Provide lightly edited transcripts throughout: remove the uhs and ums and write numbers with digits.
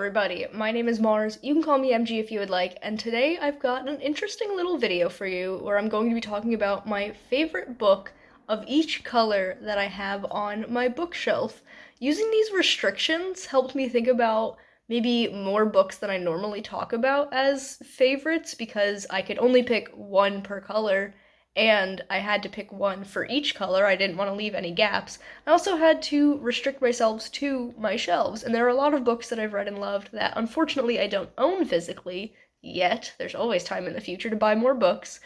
everybody, my name is Mars. You can call me MG if you would like, and today I've got an interesting little video for you where I'm going to be talking about my favorite book of each color that I have on my bookshelf. Using these restrictions helped me think about maybe more books than I normally talk about as favorites because I could only pick one per color, and I had to pick one for each color. I didn't want to leave any gaps. I also had to restrict myself to my shelves, and there are a lot of books that I've read and loved that unfortunately I don't own physically yet. There's always time in the future to buy more books,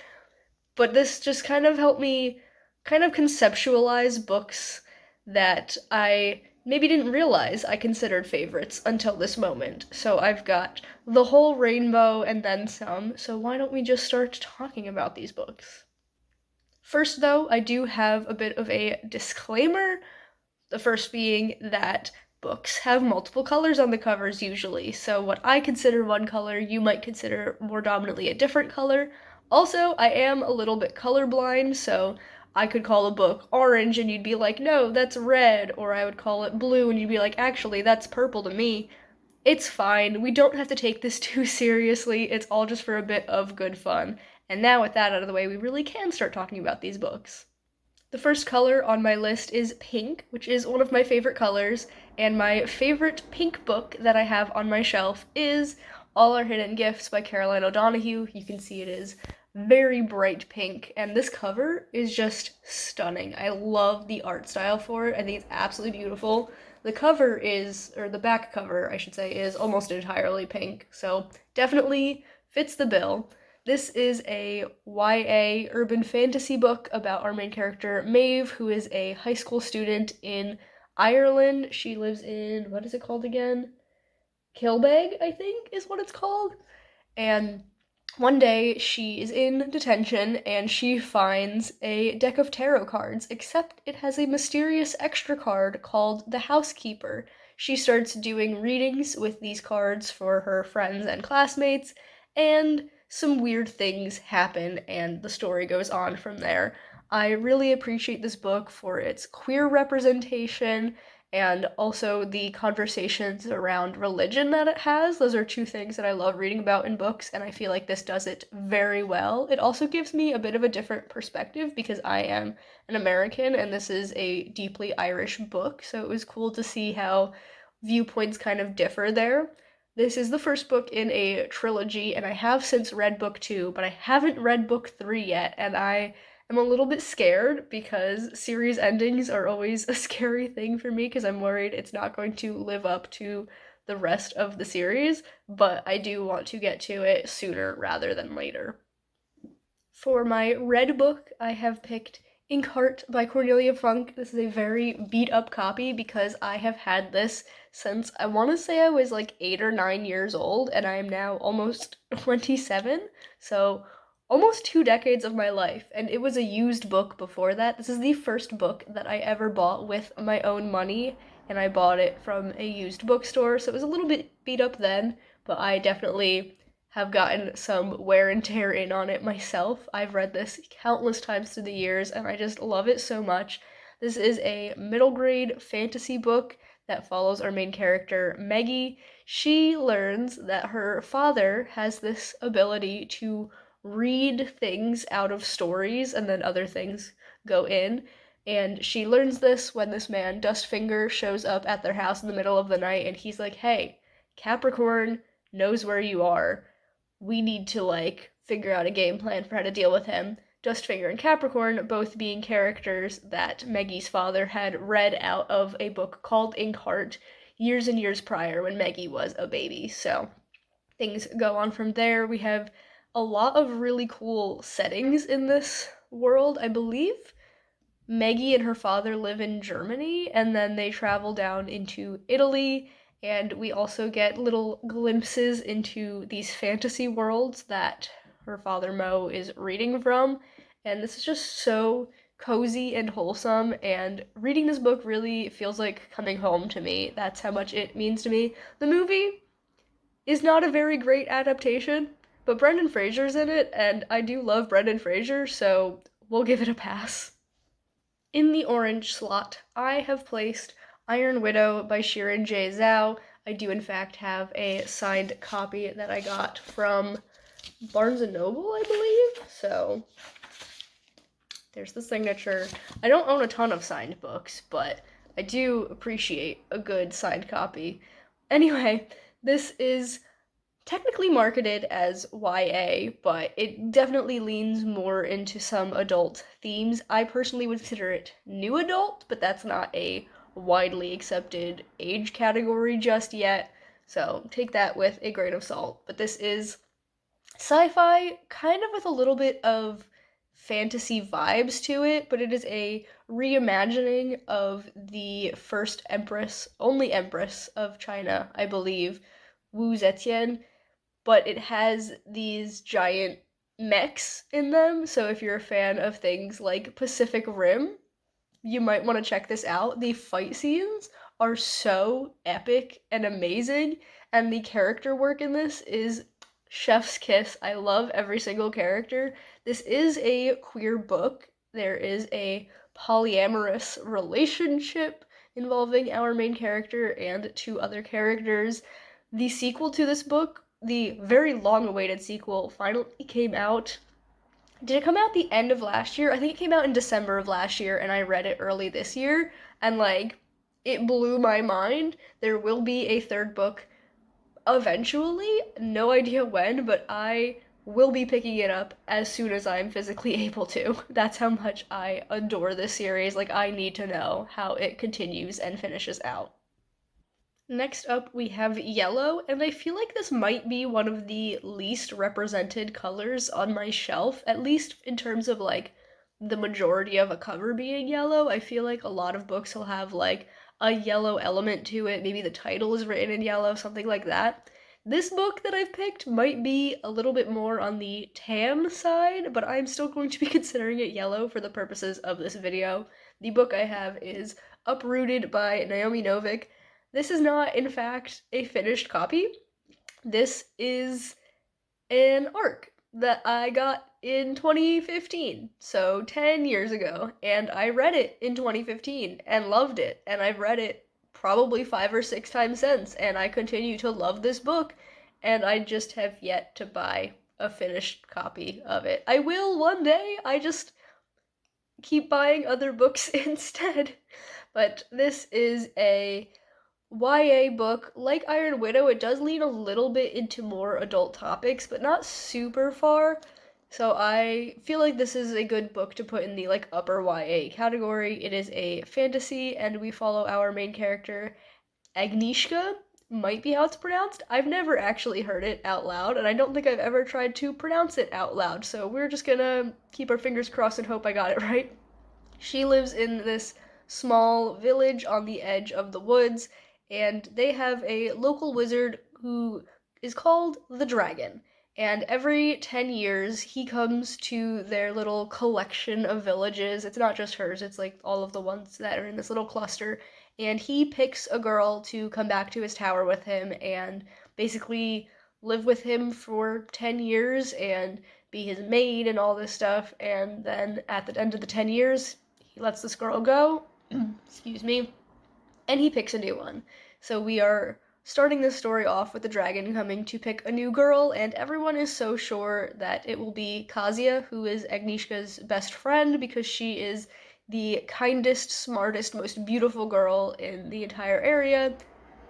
but this just kind of helped me kind of conceptualize books that I maybe didn't realize I considered favorites until this moment. So I've got the whole rainbow and then some, so why don't we just start talking about these books? First, though, I do have a bit of a disclaimer. The first being that books have multiple colors on the covers usually, so what I consider one color, you might consider more dominantly a different color. Also, I am a little bit colorblind, so I could call a book orange and you'd be like, no, that's red, or I would call it blue and you'd be like, actually, that's purple to me. It's fine. We don't have to take this too seriously. It's all just for a bit of good fun. And now, with that out of the way, we really can start talking about these books. The first color on my list is pink, which is one of my favorite colors, and my favorite pink book that I have on my shelf is All Our Hidden Gifts by Caroline O'Donoghue. You can see it is very bright pink, and this cover is just stunning. I love the art style for it. I think it's absolutely beautiful. The cover is, or the back cover, I should say, is almost entirely pink, so definitely fits the bill. This is a YA urban fantasy book about our main character, Maeve, who is a high school student in Ireland. She lives in, what is it called again? Kilbeg, I think, is what it's called. And one day she is in detention and she finds a deck of tarot cards, except it has a mysterious extra card called the Housekeeper. She starts doing readings with these cards for her friends and classmates, and some weird things happen, and the story goes on from there. I really appreciate this book for its queer representation and also the conversations around religion that it has. Those are two things that I love reading about in books, and I feel like this does it very well. It also gives me a bit of a different perspective because I am an American and this is a deeply Irish book, so it was cool to see how viewpoints kind of differ there. This is the first book in a trilogy, and I have since read book two, but I haven't read book three yet, and I'm a little bit scared because series endings are always a scary thing for me because I'm worried it's not going to live up to the rest of the series, but I do want to get to it sooner rather than later. For my red book, I have picked Inkheart by Cornelia Funk. This is a very beat up copy because I have had this since I want to say I was like 8 or 9 years old, and I am now almost 27. So almost 2 decades of my life, and it was a used book before that. This is the first book that I ever bought with my own money, and I bought it from a used bookstore, so it was a little bit beat up then, but I definitely have gotten some wear and tear in on it myself. I've read this countless times through the years, and I just love it so much. This is a middle grade fantasy book that follows our main character, Meggie. She learns that her father has this ability to read things out of stories and then other things go in. And she learns this when this man, Dustfinger, shows up at their house in the middle of the night and he's like, hey, Capricorn knows where you are. We need to figure out a game plan for how to deal with him. Dustfinger and Capricorn both being characters that Maggie's father had read out of a book called Inkheart years and years prior when Maggie was a baby. So things go on from there. We have a lot of really cool settings in this world. I believe Maggie and her father live in Germany, and then they travel down into Italy, and we also get little glimpses into these fantasy worlds that her father Mo is reading from, and this is just so cozy and wholesome, and reading this book really feels like coming home to me. That's how much it means to me. The movie is not a very great adaptation, but Brendan Fraser's in it, and I do love Brendan Fraser, so we'll give it a pass. In the orange slot, I have placed Iron Widow by Shirin J. Zhao. I do in fact have a signed copy that I got from Barnes & Noble, I believe. So there's the signature. I don't own a ton of signed books, but I do appreciate a good signed copy. Anyway, this is technically marketed as YA, but it definitely leans more into some adult themes. I personally would consider it new adult, but that's not a widely accepted age category just yet, so take that with a grain of salt. But this is sci-fi, kind of with a little bit of fantasy vibes to it, but it is a reimagining of the first empress, only empress of China, I believe, Wu Zetian, but it has these giant mechs in them. So if you're a fan of things like Pacific Rim, you might want to check this out. The fight scenes are so epic and amazing, and the character work in this is chef's kiss. I love every single character. This is a queer book. There is a polyamorous relationship involving our main character and two other characters. The sequel to this book, the very long awaited sequel, finally came out. Did it come out the end of last year? I think it came out in December of last year, and I read it early this year, and like, it blew my mind. There will be a third book eventually, no idea when, but I will be picking it up as soon as I'm physically able to. That's how much I adore this series. Like, I need to know how it continues and finishes out. Next up, we have yellow, and I feel like this might be one of the least represented colors on my shelf, at least in terms of like the majority of a cover being yellow. I feel like a lot of books will have like a yellow element to it. Maybe the title is written in yellow, something like that. This book that I've picked might be a little bit more on the tan side, but I'm still going to be considering it yellow for the purposes of this video. The book I have is Uprooted by Naomi Novik. This is not, in fact, a finished copy. This is an ARC that I got in 2015, so 10 years ago, and I read it in 2015 and loved it, and I've read it probably 5 or 6 times since, and I continue to love this book, and I just have yet to buy a finished copy of it. I will one day, I just keep buying other books instead. But this is a YA book. Like Iron Widow, it does lean a little bit into more adult topics, but not super far. So I feel like this is a good book to put in the like upper YA category. It is a fantasy, and we follow our main character, Agnieszka, might be how it's pronounced. I've never actually heard it out loud, and I don't think I've ever tried to pronounce it out loud, so we're just gonna keep our fingers crossed and hope I got it right. She lives in this small village on the edge of the woods, and they have a local wizard who is called the Dragon. And every 10 years, he comes to their little collection of villages. It's not just hers, it's like all of the ones that are in this little cluster. And he picks a girl to come back to his tower with him and basically live with him for 10 years and be his maid and all this stuff. And then at the end of the 10 years, he lets this girl go, excuse me, and he picks a new one. So we are starting this story off with the dragon coming to pick a new girl, and everyone is so sure that it will be Kasia, who is Agnieszka's best friend, because she is the kindest, smartest, most beautiful girl in the entire area.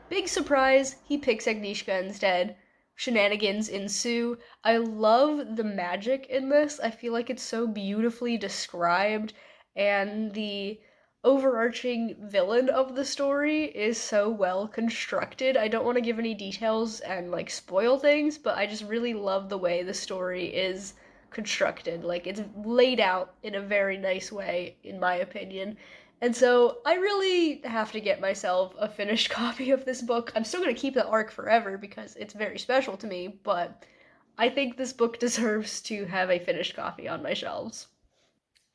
Big surprise, he picks Agnieszka instead. Shenanigans ensue. I love the magic in this. I feel like it's so beautifully described, and the overarching villain of the story is so well constructed. I don't want to give any details and like spoil things, but I just really love the way the story is constructed. Like, it's laid out in a very nice way, in my opinion. And so I really have to get myself a finished copy of this book. I'm still going to keep the ARC forever because it's very special to me, but I think this book deserves to have a finished copy on my shelves.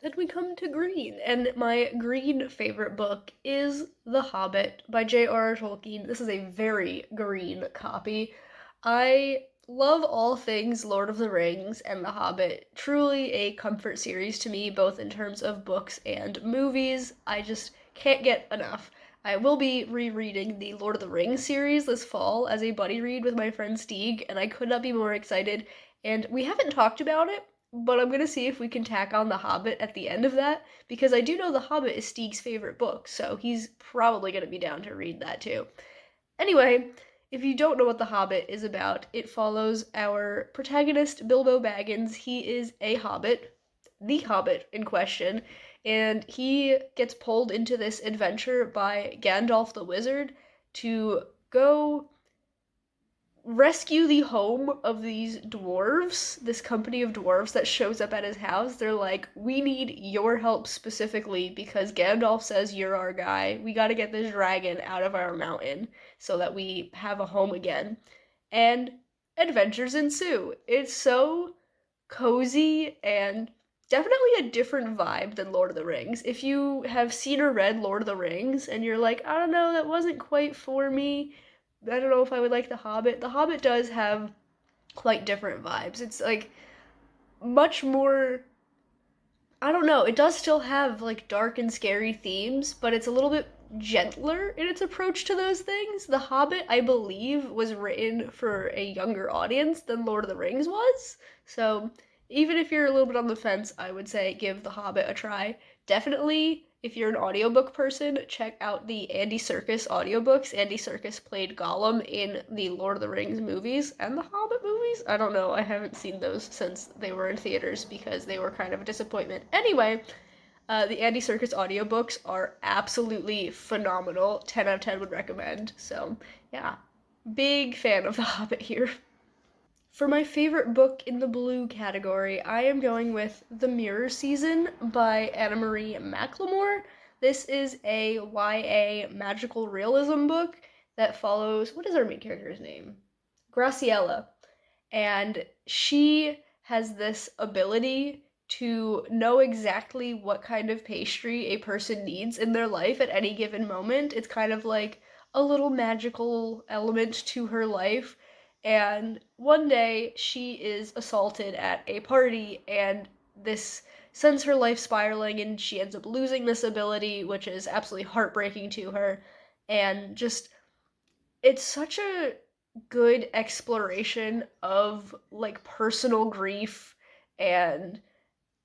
Then we come to green, and my green favorite book is The Hobbit by J.R.R. Tolkien. This is a very green copy. I love all things Lord of the Rings and The Hobbit. Truly a comfort series to me, both in terms of books and movies. I just can't get enough. I will be rereading the Lord of the Rings series this fall as a buddy read with my friend Stieg, and I could not be more excited. And we haven't talked about it, but I'm gonna see if we can tack on The Hobbit at the end of that, because I do know The Hobbit is Stieg's favorite book, so he's probably gonna be down to read that too. Anyway, if you don't know what The Hobbit is about, it follows our protagonist, Bilbo Baggins. He is a hobbit, the hobbit in question, and he gets pulled into this adventure by Gandalf the Wizard to go rescue the home of these dwarves, this company of dwarves that shows up at his house. They're like, we need your help specifically because Gandalf says you're our guy. We gotta get this dragon out of our mountain so that we have a home again. And adventures ensue. It's so cozy and definitely a different vibe than Lord of the Rings. If you have seen or read Lord of the Rings and you're like, I don't know, that wasn't quite for me, I don't know if I would like The Hobbit. The Hobbit does have quite different vibes. It's like much more, I don't know, it does still have like dark and scary themes, but it's a little bit gentler in its approach to those things. The Hobbit, I believe, was written for a younger audience than Lord of the Rings was. So, even if you're a little bit on the fence, I would say give The Hobbit a try. Definitely, if you're an audiobook person, check out the Andy Serkis audiobooks. Andy Serkis played Gollum in the Lord of the Rings movies and the Hobbit movies. I don't know, I haven't seen those since they were in theaters because they were kind of a disappointment. Anyway, the Andy Serkis audiobooks are absolutely phenomenal. 10 out of 10 would recommend. So, yeah, big fan of The Hobbit here. For my favorite book in the blue category, I am going with The Mirror Season by Anna Marie McLemore. This is a YA magical realism book that follows, what is our main character's name? Graciela. And she has this ability to know exactly what kind of pastry a person needs in their life at any given moment. It's kind of like a little magical element to her life. And one day she is assaulted at a party, and this sends her life spiraling, and she ends up losing this ability, which is absolutely heartbreaking to her. And just, it's such a good exploration of like personal grief and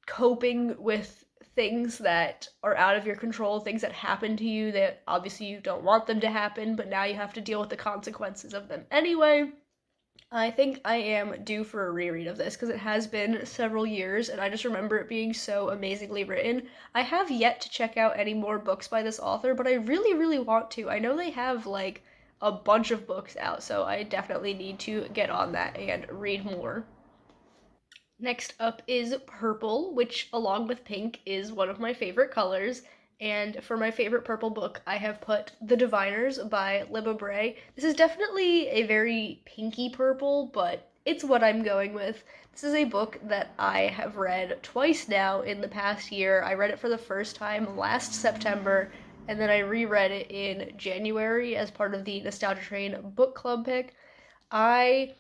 coping with things that are out of your control, things that happen to you that obviously you don't want them to happen, but now you have to deal with the consequences of them anyway. I think I am due for a reread of this because it has been several years and I just remember it being so amazingly written. I have yet to check out any more books by this author, but I really, really want to. I know they have like a bunch of books out, so I definitely need to get on that and read more. Next up is purple, which, along with pink, is one of my favorite colors. And for my favorite purple book, I have put The Diviners by Libba Bray. This is definitely a very pinky purple, but it's what I'm going with. This is a book that I have read twice now in the past year. I read it for the first time last September, and then I reread it in January as part of the Nostalgia Train book club pick. I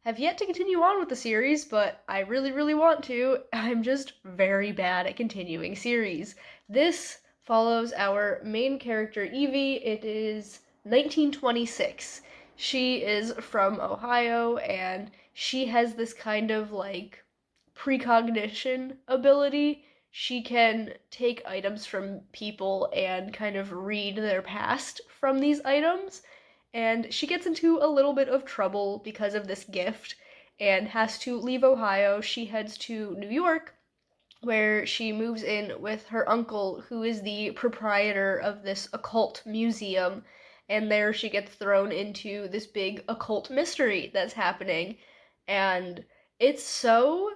have yet to continue on with the series, but I really, really want to. I'm just very bad at continuing series. This follows our main character, Evie. It is 1926. She is from Ohio, and she has this kind of like precognition ability. She can take items from people and kind of read their past from these items, and she gets into a little bit of trouble because of this gift and has to leave Ohio. She heads to New York, where she moves in with her uncle, who is the proprietor of this occult museum. And there she gets thrown into this big occult mystery that's happening. And it's so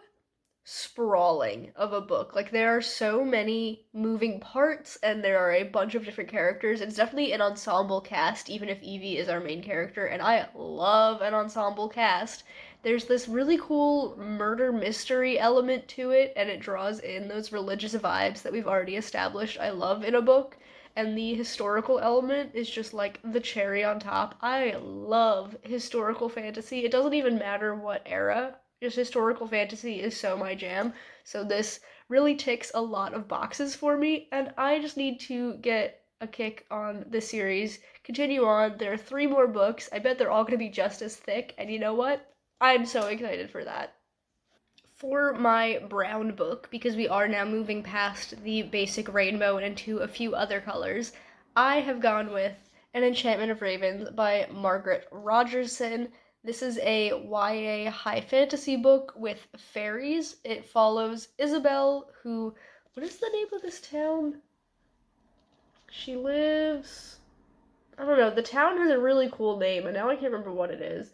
sprawling of a book. Like there are so many moving parts and there are a bunch of different characters. It's definitely an ensemble cast, even if Evie is our main character, and I love an ensemble cast. There's this really cool murder mystery element to it, and it draws in those religious vibes that we've already established I love in a book. And the historical element is just like the cherry on top. I love historical fantasy. It doesn't even matter what era, just historical fantasy is so my jam. So this really ticks a lot of boxes for me, and I just need to get a kick on the series. Continue on. There are 3 more books. I bet they're all going to be just as thick, and you know what? I'm so excited for that. For my brown book, because we are now moving past the basic rainbow and into a few other colors, I have gone with An Enchantment of Ravens by Margaret Rogerson. This is a YA high fantasy book with fairies. It follows Isabel, who, what is the name of this town? She lives, I don't know, the town has a really cool name, and now I can't remember what it is.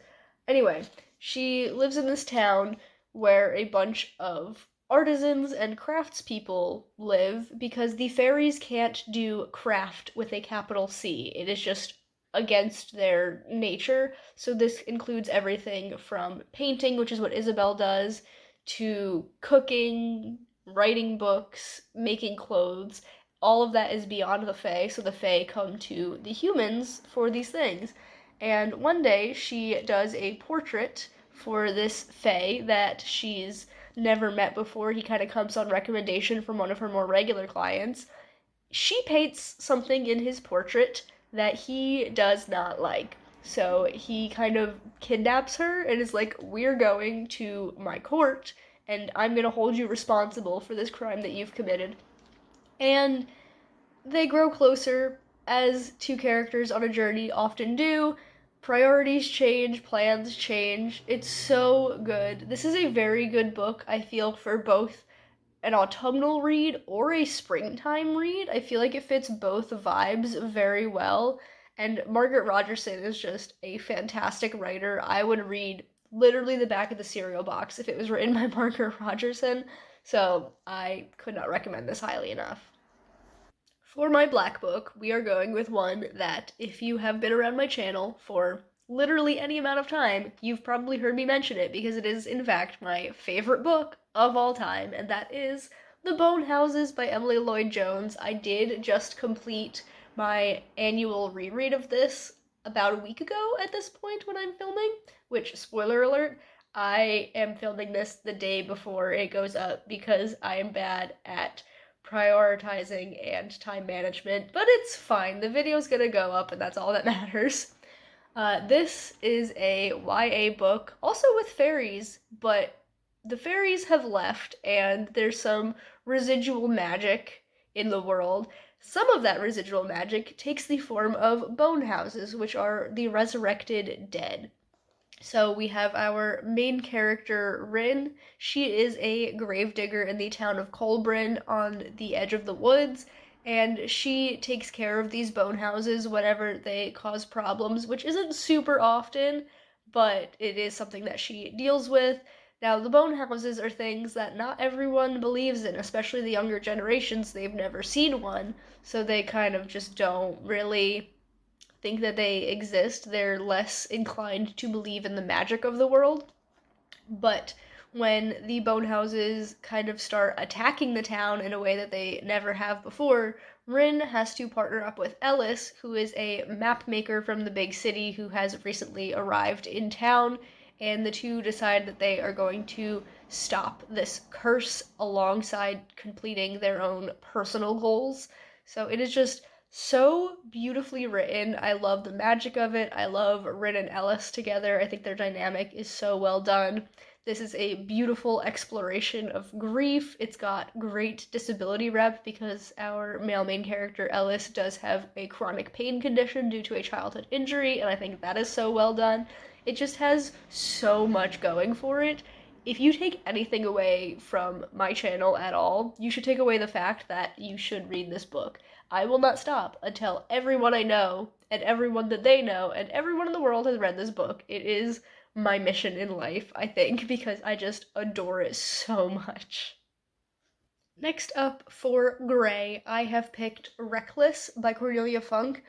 Anyway, she lives in this town where a bunch of artisans and craftspeople live because the fairies can't do craft with a capital C. It is just against their nature. So this includes everything from painting, which is what Isabel does, to cooking, writing books, making clothes. All of that is beyond the Fae, so the Fae come to the humans for these things. And one day she does a portrait for this Fae that she's never met before. He kind of comes on recommendation from one of her more regular clients. She paints something in his portrait that he does not like. So he kind of kidnaps her and is like, "We're going to my court, and I'm going to hold you responsible for this crime that you've committed." And they grow closer, as 2 characters on a journey often do. Priorities change, plans change. It's so good. This is a very good book, I feel, for both an autumnal read or a springtime read. I feel like it fits both vibes very well. And Margaret Rogerson is just a fantastic writer. I would read literally the back of the cereal box if it was written by Margaret Rogerson. So I could not recommend this highly enough. For my black book, we are going with one that, if you have been around my channel for literally any amount of time, you've probably heard me mention it because it is, in fact, my favorite book of all time, and that is The Bone Houses by Emily Lloyd Jones. I did just complete my annual reread of this about a week ago at this point when I'm filming, which, spoiler alert, I am filming this the day before it goes up because I am bad at prioritizing and time management, but it's fine. The video's gonna go up, and that's all that matters. This is a YA book, also with fairies, but the fairies have left, and there's some residual magic in the world. Some of that residual magic takes the form of bone houses, which are the resurrected dead. So we have our main character, Rin. She is a gravedigger in the town of Colbrin on the edge of the woods, and she takes care of these bone houses whenever they cause problems, which isn't super often, but it is something that she deals with. Now, the bone houses are things that not everyone believes in, especially the younger generations. They've never seen one, so they kind of just don't really think that they exist. They're less inclined to believe in the magic of the world. But when the bone houses kind of start attacking the town in a way that they never have before, Rin has to partner up with Ellis, who is a map maker from the big city who has recently arrived in town, and the two decide that they are going to stop this curse alongside completing their own personal goals. So it is just so beautifully written. I love the magic of it. I love Rin and Ellis together. I think their dynamic is so well done. This is a beautiful exploration of grief. It's got great disability rep because our male main character Ellis does have a chronic pain condition due to a childhood injury, and I think that is so well done. It just has so much going for it. If you take anything away from my channel at all, you should take away the fact that you should read this book. I will not stop until everyone I know, and everyone that they know, and everyone in the world has read this book. It is my mission in life, I think, because I just adore it so much. Next up for gray, I have picked Reckless by Cornelia Funk.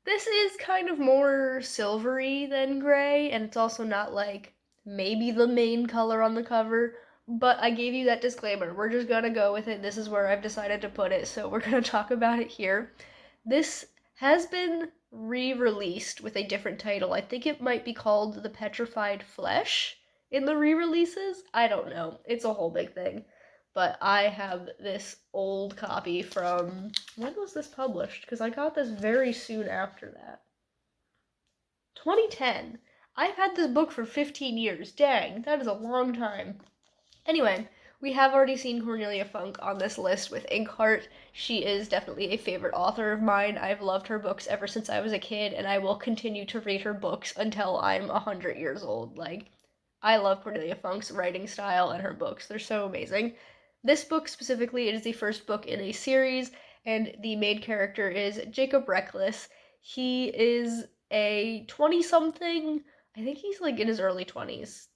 This is kind of more silvery than gray, and it's also not like maybe the main color on the cover, but I gave you that disclaimer. We're just gonna go with it. This is where I've decided to put it, so we're gonna talk about it here. This has been re-released with a different title. I think it might be called The Petrified Flesh in the re-releases. I don't know. It's a whole big thing. but I have this old copy from, when was this published? Because I got this very soon after that. 2010. I've had this book for 15 years. Dang, that is a long time. Anyway, we have already seen Cornelia Funk on this list with Inkheart. She is definitely a favorite author of mine. I've loved her books ever since I was a kid, and I will continue to read her books until I'm 100 years old. Like, I love Cornelia Funk's writing style and her books. They're so amazing. This book specifically, it is the first book in a series, and the main character is Jacob Reckless. He is a 20-something, I think he's like in his early 20s,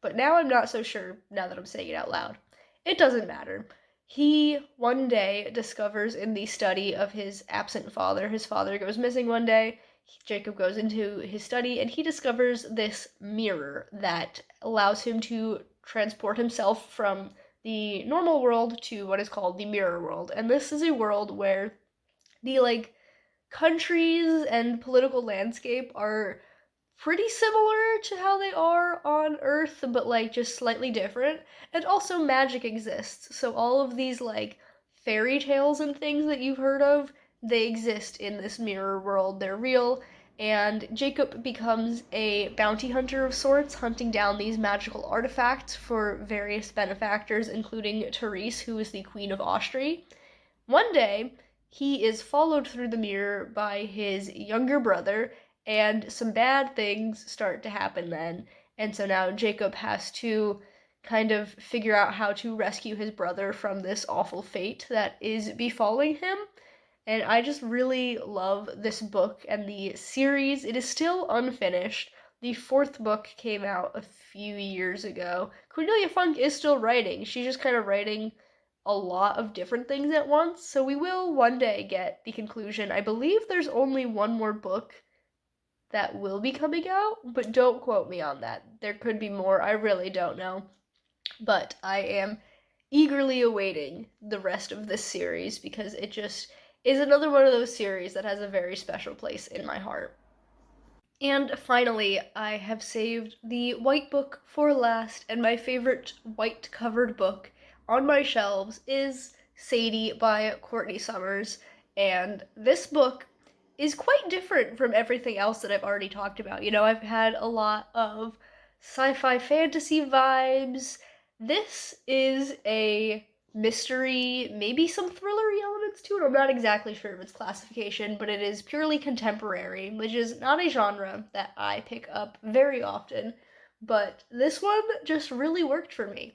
but now I'm not so sure now that I'm saying it out loud. It doesn't matter. He one day discovers in the study of his absent father, his father goes missing one day. Jacob goes into his study and he discovers this mirror that allows him to transport himself from the normal world to what is called the mirror world. And this is a world where the countries and political landscape are pretty similar to how they are on Earth, but just slightly different. And also magic exists. So all of these fairy tales and things that you've heard of, they exist in this mirror world. They're real. And Jacob becomes a bounty hunter of sorts, hunting down these magical artifacts for various benefactors, including Therese, who is the Queen of Austria. One day, he is followed through the mirror by his younger brother, and some bad things start to happen then. And so now Jacob has to kind of figure out how to rescue his brother from this awful fate that is befalling him. And I just really love this book and the series. It is still unfinished. The fourth book came out a few years ago. Cornelia Funk is still writing. She's just kind of writing a lot of different things at once. So we will one day get the conclusion. I believe there's only one more book that will be coming out, but don't quote me on that. There could be more. I really don't know. But I am eagerly awaiting the rest of this series because it just is another one of those series that has a very special place in my heart. And finally, I have saved the white book for last, and my favorite white covered book on my shelves is Sadie by Courtney Summers. And this book is quite different from everything else that I've already talked about. I've had a lot of sci-fi fantasy vibes. This is a mystery, maybe some thrillery elements to it. I'm not exactly sure of its classification, but it is purely contemporary, which is not a genre that I pick up very often. But this one just really worked for me.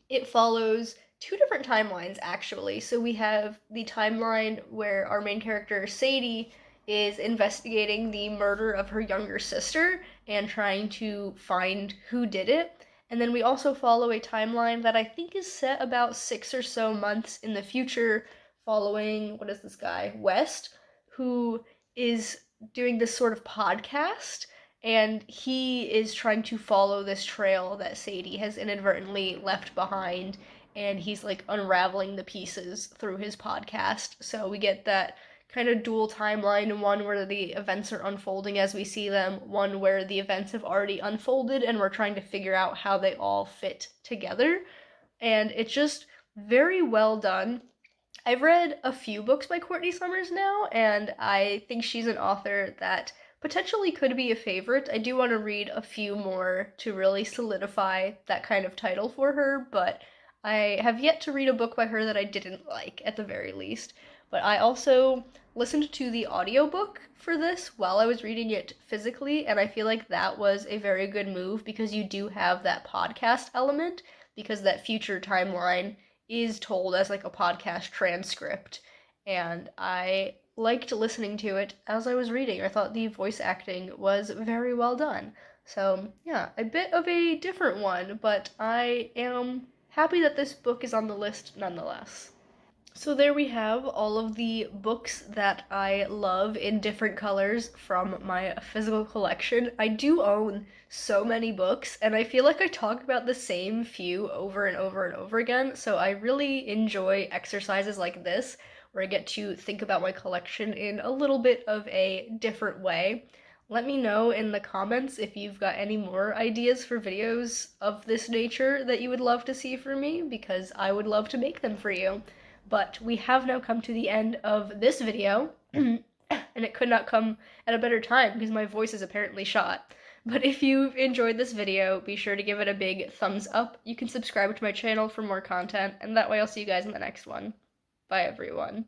It follows two different timelines, actually. So we have the timeline where our main character, Sadie, is investigating the murder of her younger sister and trying to find who did it. And then we also follow a timeline that I think is set about 6 or so months in the future, following, what is this guy, West, who is doing this sort of podcast, and he is trying to follow this trail that Sadie has inadvertently left behind, and he's unraveling the pieces through his podcast. So we get that kind of dual timeline, one where the events are unfolding as we see them, one where the events have already unfolded and we're trying to figure out how they all fit together. And it's just very well done. I've read a few books by Courtney Summers now, and I think she's an author that potentially could be a favorite. I do want to read a few more to really solidify that kind of title for her, but I have yet to read a book by her that I didn't like, at the very least. But I also listened to the audiobook for this while I was reading it physically, and I feel like that was a very good move because you do have that podcast element, because that future timeline is told as a podcast transcript, and I liked listening to it as I was reading. I thought the voice acting was very well done. So, yeah, a bit of a different one, but I am happy that this book is on the list nonetheless. So there we have all of the books that I love in different colors from my physical collection. I do own so many books, and I feel like I talk about the same few over and over and over again, so I really enjoy exercises like this, where I get to think about my collection in a little bit of a different way. Let me know in the comments if you've got any more ideas for videos of this nature that you would love to see from me, because I would love to make them for you. But we have now come to the end of this video, and it could not come at a better time because my voice is apparently shot. But if you've enjoyed this video, be sure to give it a big thumbs up. You can subscribe to my channel for more content, and that way I'll see you guys in the next one. Bye, everyone.